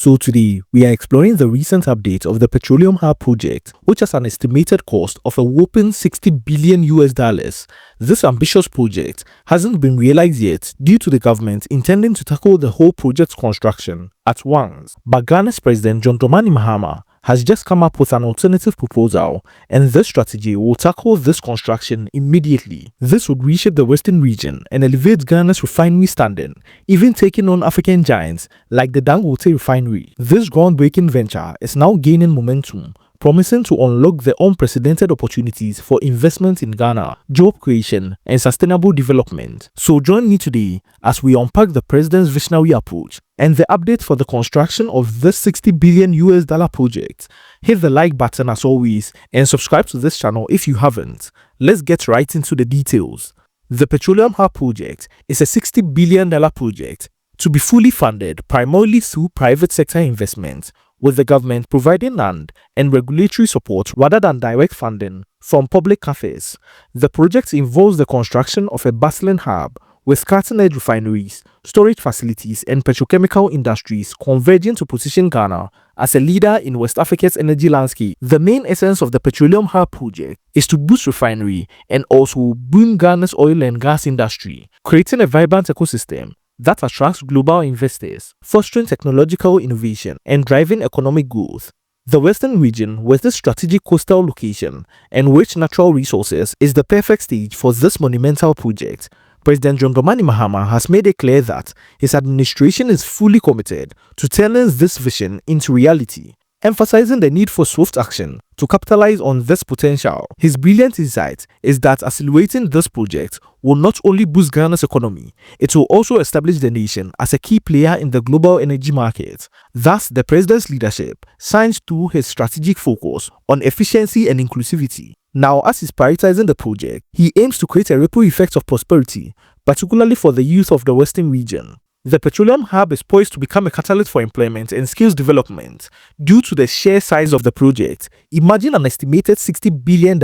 So today, we are exploring the recent update of the Petroleum Hub project, which has an estimated cost of a whopping 60 billion US dollars. This ambitious project hasn't been realized yet due to the government intending to tackle the whole project's construction at once. But Ghana's President Dramani Mahama has just come up with an alternative proposal, and this strategy will tackle this construction immediately. This would reshape the Western region and elevate Ghana's refinery standing, even taking on African giants like the Dangote refinery. This groundbreaking venture is now gaining momentum, promising to unlock the unprecedented opportunities for investment in Ghana, job creation, and sustainable development. So join me today as we unpack the president's visionary approach and the update for the construction of this 60 billion US dollar project. Hit the like button as always and subscribe to this channel if you haven't. Let's get right into the details. The Petroleum Hub project is a $60 billion project to be fully funded primarily through private sector investment, with the government providing land and regulatory support rather than direct funding from public cafes. The project involves the construction of a bustling hub with cutting-edge refineries, storage facilities, and petrochemical industries converging to position Ghana as a leader in West Africa's energy landscape. The main essence of the Petroleum Hub project is to boost refinery and also boom Ghana's oil and gas industry, creating a vibrant ecosystem that attracts global investors, fostering technological innovation and driving economic growth. The Western region, with its strategic coastal location and rich natural resources, is the perfect stage for this monumental project. President Dramani Mahama has made it clear that his administration is fully committed to turning this vision into reality, emphasizing the need for swift action to capitalize on this potential. His brilliant insight is that accelerating this project will not only boost Ghana's economy, it will also establish the nation as a key player in the global energy market. Thus, the president's leadership shines through his strategic focus on efficiency and inclusivity. Now, as he's prioritizing the project, he aims to create a ripple effect of prosperity, particularly for the youth of the Western region. The Petroleum Hub is poised to become a catalyst for employment and skills development due to the sheer size of the project. Imagine an estimated $60 billion.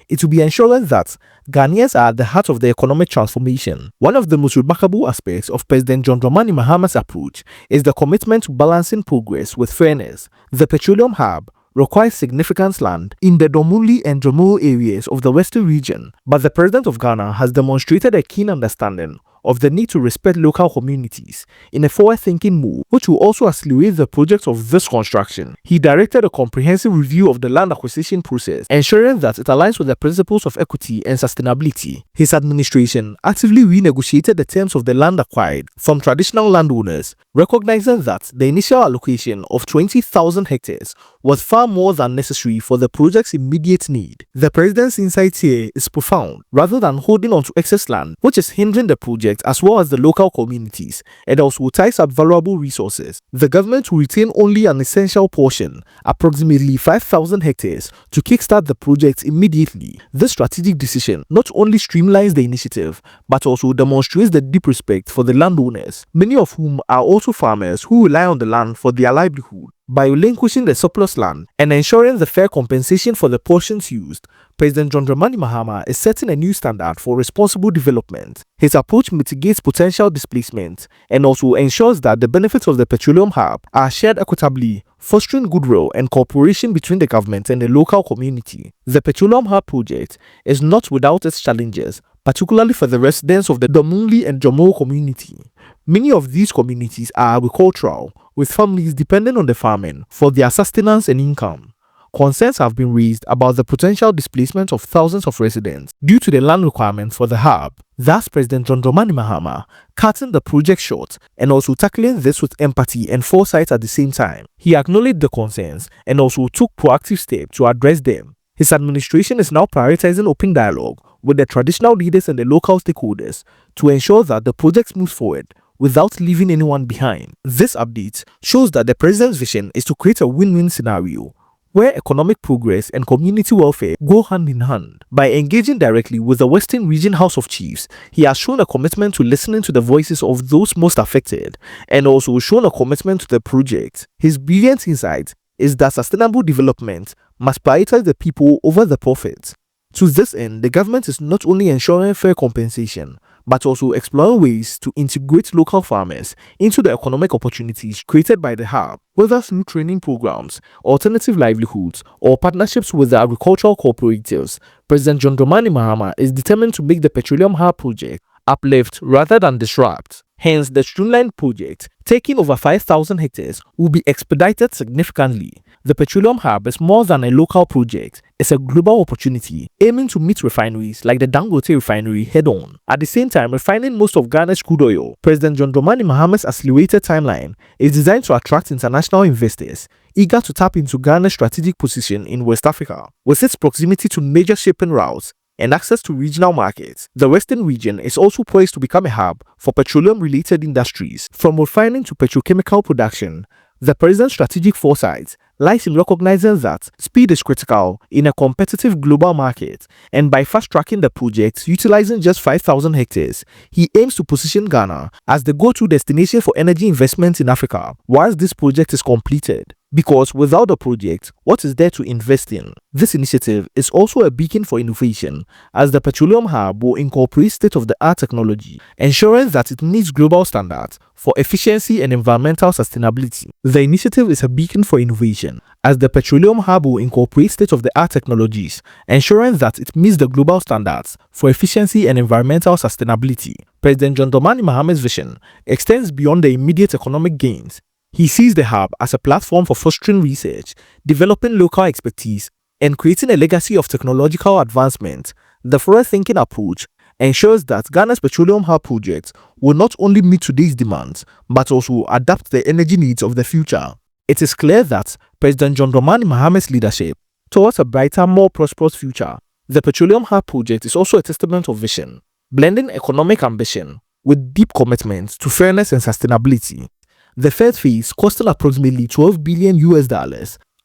It will be ensuring that Ghanaians are at the heart of the economic transformation. One of the most remarkable aspects of President John Dramani Mahama's approach is the commitment to balancing progress with fairness. The Petroleum Hub requires significant land in the Dramani and Dramani areas of the Western region, but the President of Ghana has demonstrated a keen understanding of the need to respect local communities in a forward-thinking move, which will also accelerate the project of this construction. He directed a comprehensive review of the land acquisition process, ensuring that it aligns with the principles of equity and sustainability. His administration actively renegotiated the terms of the land acquired from traditional landowners, recognizing that the initial allocation of 20,000 hectares was far more than necessary for the project's immediate need. The president's insight here is profound. Rather than holding on to excess land, which is hindering the project as well as the local communities, and also ties up valuable resources, the government will retain only an essential portion, approximately 5,000 hectares, to kickstart the project immediately. This strategic decision not only streamlines the initiative, but also demonstrates the deep respect for the landowners, many of whom are also farmers who rely on the land for their livelihood. By relinquishing the surplus land and ensuring the fair compensation for the portions used, President John Dramani Mahama is setting a new standard for responsible development. His approach mitigates potential displacement and also ensures that the benefits of the Petroleum Hub are shared equitably, fostering goodwill and cooperation between the government and the local community. The Petroleum Hub project is not without its challenges, particularly for the residents of the Dramani and Dramani community. Many of these communities are agricultural, with families dependent on the farming for their sustenance and income. Concerns have been raised about the potential displacement of thousands of residents due to the land requirements for the hub. Thus, President John Dramani Mahama cutting the project short and also tackling this with empathy and foresight at the same time. He acknowledged the concerns and also took proactive steps to address them. His administration is now prioritizing open dialogue with the traditional leaders and the local stakeholders to ensure that the project moves forward without leaving anyone behind. This update shows that the president's vision is to create a win-win scenario where economic progress and community welfare go hand in hand. By engaging directly with the Western Region House of Chiefs, he has shown a commitment to listening to the voices of those most affected and also shown a commitment to the project. His brilliant insight is that sustainable development must prioritize the people over the profits. To this end, the government is not only ensuring fair compensation, but also exploring ways to integrate local farmers into the economic opportunities created by the hub, whether through training programs, alternative livelihoods, or partnerships with the agricultural cooperatives. President John Dramani Mahama is determined to make the Petroleum Hub project uplift rather than disrupt. Hence, the streamlined project, taking over 5,000 hectares, will be expedited significantly. The Petroleum Hub is more than a local project. It's a global opportunity aiming to meet refineries like the Dangote refinery head-on. At the same time, refining most of Ghana's crude oil. President John Dramani Mahama's accelerated timeline is designed to attract international investors eager to tap into Ghana's strategic position in West Africa. With its proximity to major shipping routes and access to regional markets, the Western region is also poised to become a hub for petroleum-related industries. From refining to petrochemical production, the president's strategic foresight lies in recognizing that speed is critical in a competitive global market, and by fast-tracking the project utilizing just 5,000 hectares, he aims to position Ghana as the go-to destination for energy investment in Africa once this project is completed. Because without the project, what is there to invest in? This initiative is also a beacon for innovation, as the Petroleum Hub will incorporate state-of-the-art technology, ensuring that it meets global standards for efficiency and environmental sustainability. The initiative is a beacon for innovation, as the Petroleum Hub will incorporate state-of-the-art technologies, ensuring that it meets the global standards for efficiency and environmental sustainability. President John Dramani Mahama's vision extends beyond the immediate economic gains. He sees the hub as a platform for fostering research, developing local expertise, and creating a legacy of technological advancement. The forward-thinking approach ensures that Ghana's Petroleum Hub project will not only meet today's demands, but also adapt the energy needs of the future. It is clear that President John Dramani Mahama's leadership towards a brighter, more prosperous future. The Petroleum Hub project is also a testament of vision, blending economic ambition with deep commitment to fairness and sustainability. The third phase, costing approximately $12 billion,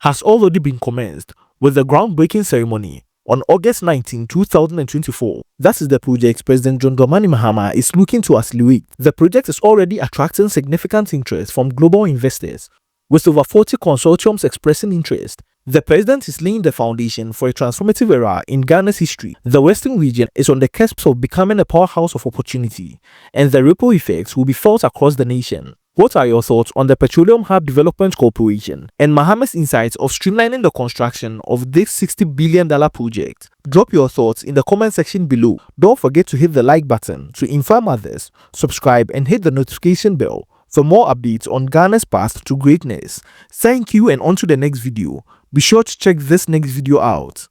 has already been commenced, with the groundbreaking ceremony on August 19, 2024. That is the project President John Dramani Mahama is looking to accelerate. The project is already attracting significant interest from global investors, with over 40 consortiums expressing interest. The president is laying the foundation for a transformative era in Ghana's history. The Western region is on the cusp of becoming a powerhouse of opportunity, and the ripple effects will be felt across the nation. What are your thoughts on the Petroleum Hub Development Corporation and Mahama's insights of streamlining the construction of this $60 billion project? Drop your thoughts in the comment section below. Don't forget to hit the like button to inform others, subscribe and hit the notification bell for more updates on Ghana's path to greatness. Thank you, and on to the next video. Be sure to check this next video out.